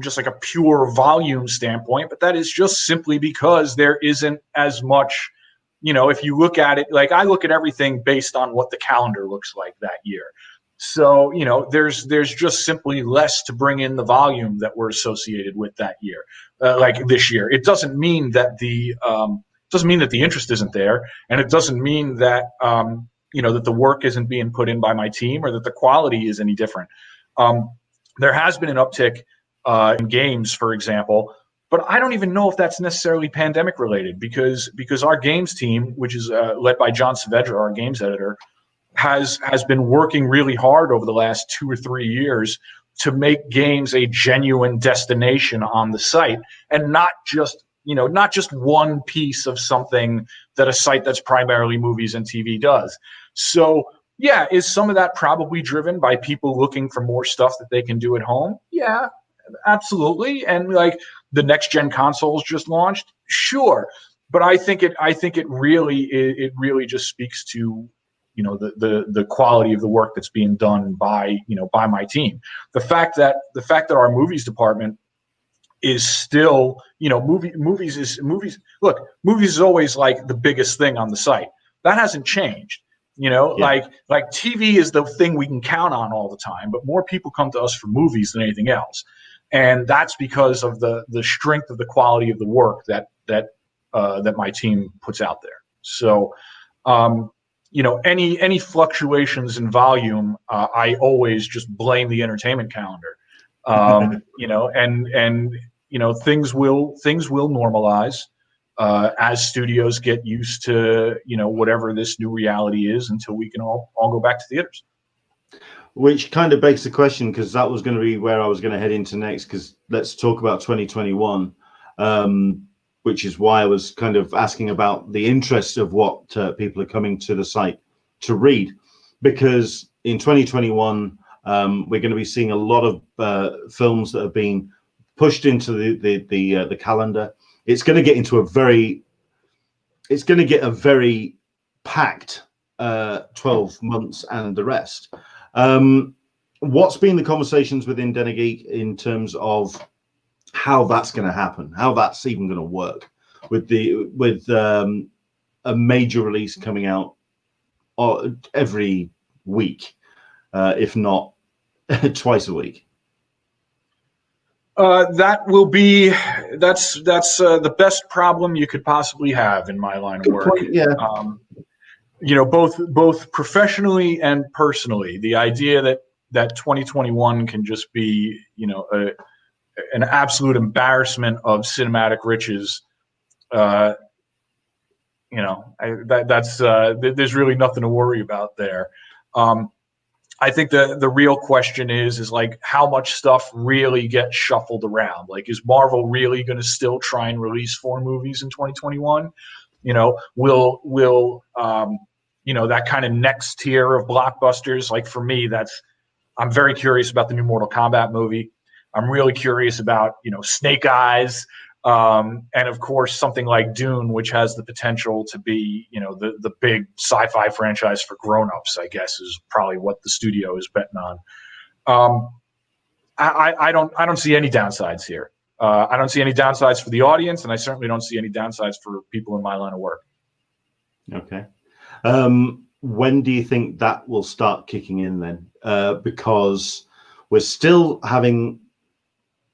just like a pure volume standpoint, but that is just simply because there isn't as much. If you look at it, like I look at everything based on what the calendar looks like that year. So, there's just simply less to bring in the volume that we're associated with that year, like this year. It doesn't mean that the interest isn't there, and it doesn't mean that that the work isn't being put in by my team or that the quality is any different. There has been an uptick in games, for example, but I don't even know if that's necessarily pandemic related because our games team, which is led by John Saavedra, our games editor, has been working really hard over the last 2 or 3 years to make games a genuine destination on the site, and not just one piece of something that a site that's primarily movies and TV does. So yeah, is some of that probably driven by people looking for more stuff that they can do at home? Yeah, absolutely. And like the next gen consoles just launched, sure. But I think it really just speaks to the quality of the work that's being done by my team. The fact that our movies department is still movies is always like the biggest thing on the site. That hasn't changed. Like TV is the thing we can count on all the time, but more people come to us for movies than anything else, and that's because of the strength of the quality of the work that my team puts out there. So any fluctuations in volume, I always just blame the entertainment calendar. Things will normalize as studios get used to whatever this new reality is until we can all go back to theaters. Which kind of begs the question, because that was going to be where I was going to head into next, because let's talk about 2021. Which is why I was kind of asking about the interest of what people are coming to the site to read, because in 2021 we're going to be seeing a lot of films that have been pushed into the calendar. It's going to get a very packed 12 months and the rest. What's been the conversations within Den of Geek in terms of how that's going to happen, how that's even going to work with a major release coming out every week, if not twice a week? That will be that's the best problem you could possibly have in my line of work. Point, yeah. Both professionally and personally, the idea that 2021 can just be, an absolute embarrassment of cinematic riches. There's really nothing to worry about there. I think the real question is like how much stuff really gets shuffled around. Like, is Marvel really going to still try and release 4 movies in 2021? Will that kind of next tier of blockbusters? Like for me, I'm very curious about the new Mortal Kombat movie. I'm really curious about Snake Eyes. And of course, something like Dune, which has the potential to be, the big sci-fi franchise for grown-ups, I guess, is probably what the studio is betting on. I don't see any downsides here. I don't see any downsides for the audience, and I certainly don't see any downsides for people in my line of work. Okay. When do you think that will start kicking in then? Because we're still having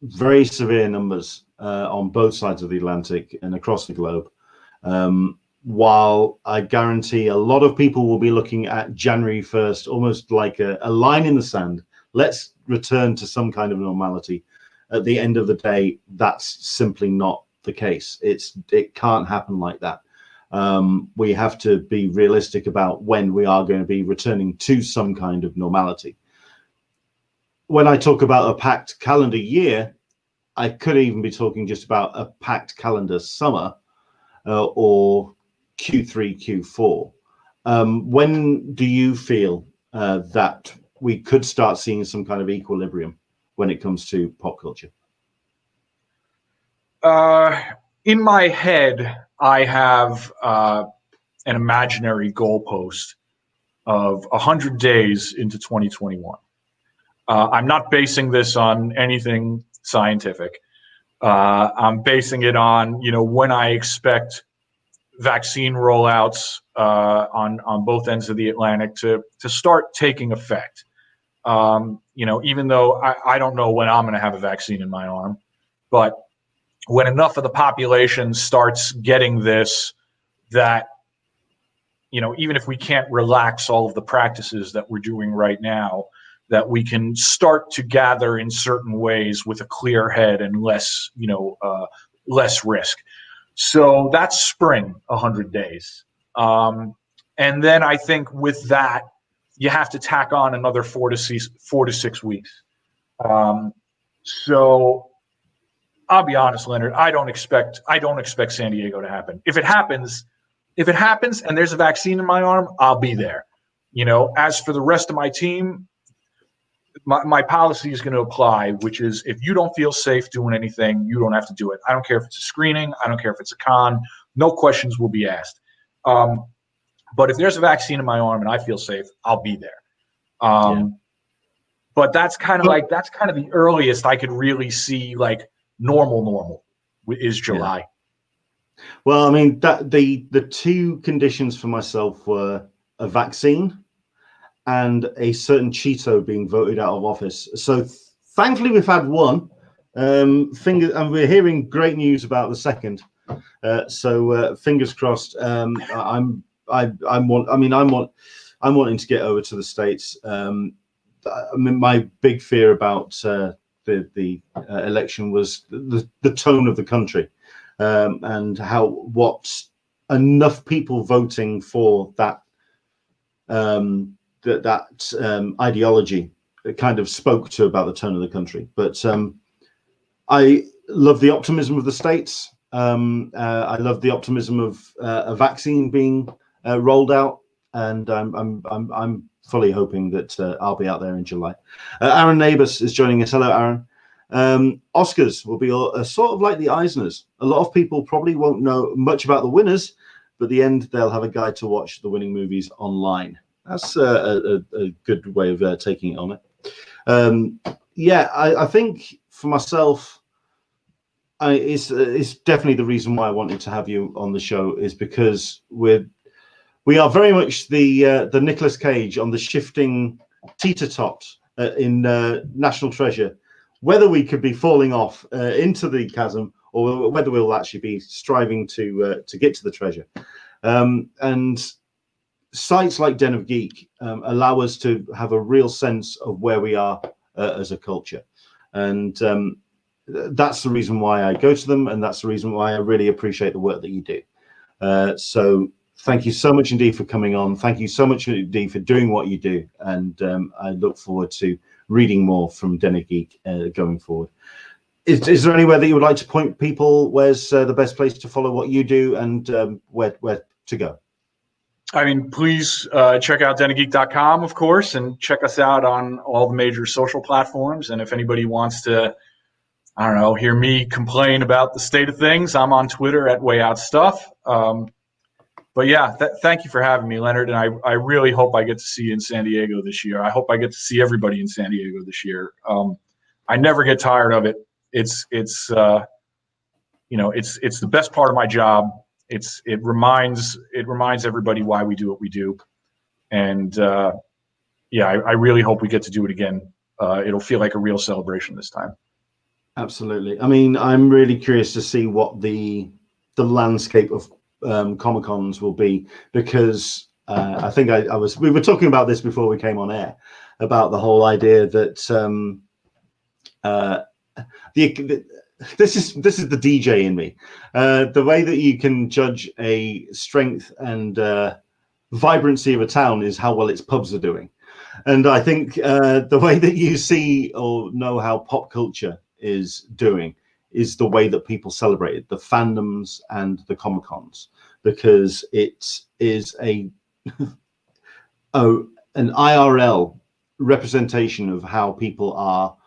very severe numbers on both sides of the Atlantic and across the globe. While I guarantee a lot of people will be looking at January 1st, almost like a line in the sand. Let's return to some kind of normality. At the end of the day, that's simply not the case. It can't happen like that. We have to be realistic about when we are going to be returning to some kind of normality. When I talk about a packed calendar year, I could even be talking just about a packed calendar summer or Q3, Q4. When do you feel that we could start seeing some kind of equilibrium when it comes to pop culture? In my head, I have an imaginary goalpost of 100 days into 2021. I'm not basing this on anything scientific. I'm basing it on, when I expect vaccine rollouts on both ends of the Atlantic to start taking effect. Even though I don't know when I'm going to have a vaccine in my arm, but when enough of the population starts getting this, that, even if we can't relax all of the practices that we're doing right now, that we can start to gather in certain ways with a clear head and less risk. So that's spring, 100 days. And then I think with that, you have to tack on another 4 to 6 weeks. So I'll be honest, Leonard, I don't expect San Diego to happen. If it happens and there's a vaccine in my arm, I'll be there. As for the rest of my team, my policy is going to apply, which is if you don't feel safe doing anything, you don't have to do it. I don't care if it's a screening. I don't care if it's a con. No questions will be asked. But if there's a vaccine in my arm and I feel safe, I'll be there. But that's kind of the earliest I could really see like normal is July. Yeah. Well, I mean, the two conditions for myself were a vaccine and a certain Cheeto being voted out of office. So thankfully we've had one. And we're hearing great news about the second. So fingers crossed. I'm wanting to get over to the States. My big fear about the election was the tone of the country, and what enough people voting for that ideology kind of spoke to about the tone of the country. But I love the optimism of the States. I love the optimism of a vaccine being rolled out, and I'm fully hoping that I'll be out there in July. Aaron Nabus is joining us. Hello, Aaron. Oscars will be sort of like the Eisners. A lot of people probably won't know much about the winners, but at the end they'll have a guide to watch the winning movies online. That's a good way of taking it on it. I think for myself, it's definitely the reason why I wanted to have you on the show, is because we are very much the Nicolas Cage on the shifting teeter-tops in National Treasure, whether we could be falling off into the chasm or whether we'll actually be striving to get to the treasure. And sites like Den of Geek allow us to have a real sense of where we are as a culture. And that's the reason why I go to them, and that's the reason why I really appreciate the work that you do. So thank you so much indeed for coming on. Thank you so much indeed for doing what you do. And I look forward to reading more from Den of Geek going forward. Is there anywhere that you would like to point people? Where's the best place to follow what you do, and where to go? I mean, please check out denofgeek.com, of course, and check us out on all the major social platforms. And if anybody wants to, I don't know, hear me complain about the state of things, I'm on Twitter at WayOutStuff. But yeah, thank you for having me, Leonard. And I really hope I get to see you in San Diego this year. I hope I get to see everybody in San Diego this year. I never get tired of it. It's the best part of my job. It reminds everybody why we do what we do. And yeah, I really hope we get to do it again. It'll feel like a real celebration this time. Absolutely. I mean, I'm really curious to see what the landscape of Comic-Cons will be, because I think we were talking about this before we came on air, about the whole idea that this is the DJ in me. The way that you can judge a strength and vibrancy of a town is how well its pubs are doing. And I think the way that you see or know how pop culture is doing is the way that people celebrate it, the fandoms and the Comic-Cons, because it is an IRL representation of how people are,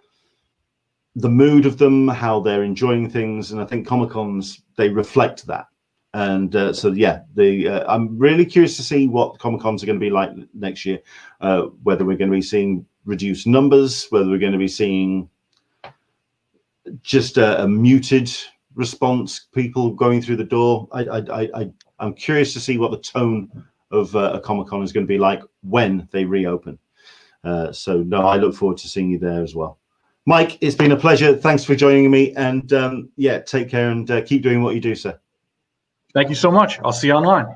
the mood of them, how they're enjoying things. And I think Comic-Cons, they reflect that. And so, yeah, I'm really curious to see what Comic-Cons are going to be like next year, whether we're going to be seeing reduced numbers, whether we're going to be seeing just a muted response, people going through the door. I'm curious to see what the tone of a Comic-Con is going to be like when they reopen. So, no, I look forward to seeing you there as well. Mike, it's been a pleasure. Thanks for joining me. And yeah, take care and keep doing what you do, sir. Thank you so much. I'll see you online.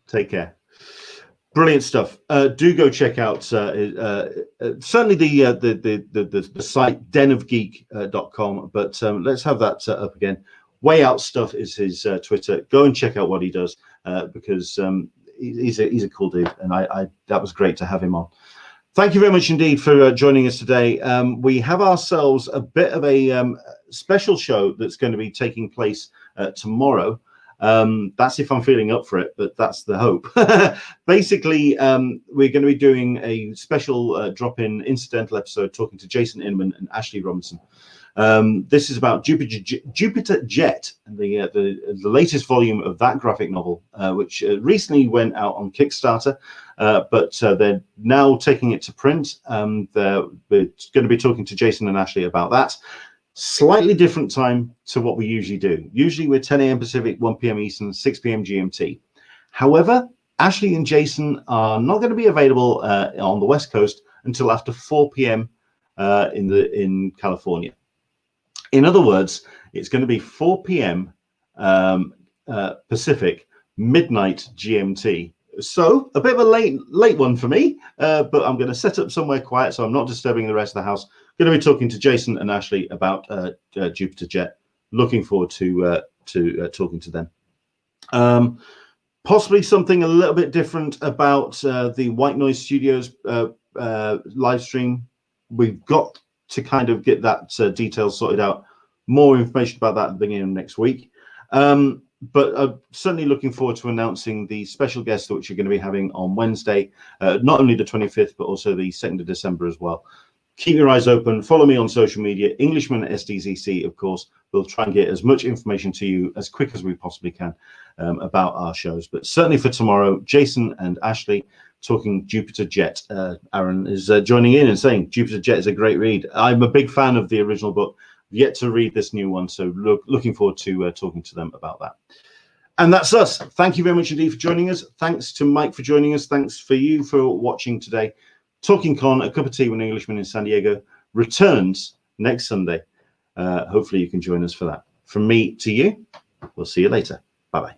Take care. Brilliant stuff. Do go check out certainly the site denofgeek.com. But let's have that up again. Way Out Stuff is his Twitter. Go and check out what he does, because he's a cool dude, and that was great to have him on. Thank you very much indeed for joining us today. We have ourselves a bit of a special show that's going to be taking place tomorrow. That's if I'm feeling up for it, but that's the hope. Basically, we're going to be doing a special drop-in incidental episode talking to Jason Inman and Ashley Robinson. This is about Jupiter Jet, the latest volume of that graphic novel, which recently went out on Kickstarter, but they're now taking it to print. We're going to be talking to Jason and Ashley about that. Slightly different time to what we usually do. Usually we're 10 a.m. Pacific, 1 p.m. Eastern, 6 p.m. GMT. However, Ashley and Jason are not going to be available on the West Coast until after 4 p.m. in California. In other words, it's going to be 4 p.m. Pacific, midnight GMT. So a bit of a late one for me, but I'm going to set up somewhere quiet so I'm not disturbing the rest of the house. Going to be talking to Jason and Ashley about Jupiter Jet. Looking forward to talking to them. Possibly something a little bit different about the White Noise Studios live stream. We've got to kind of get that details sorted out. More information about that at the beginning of next week. But I'm certainly looking forward to announcing the special guest which you're going to be having on Wednesday, not only the 25th, but also the 2nd of December as well. Keep your eyes open. Follow me on social media, Englishman SDZC, of course. We'll try and get as much information to you as quick as we possibly can about our shows. But certainly for tomorrow, Jason and Ashley talking Jupiter Jet. Aaron is joining in and saying Jupiter Jet is a great read. I'm a big fan of the original book. Yet to read this new one, so looking forward to talking to them about that. And that's us. Thank you very much indeed for joining us. Thanks to Mike for joining us. Thanks for you for watching today. Talkin Con, A Cup of Tea with an Englishman in San Diego, returns next Sunday. Hopefully you can join us for that. From me to you, we'll see you later. Bye-bye.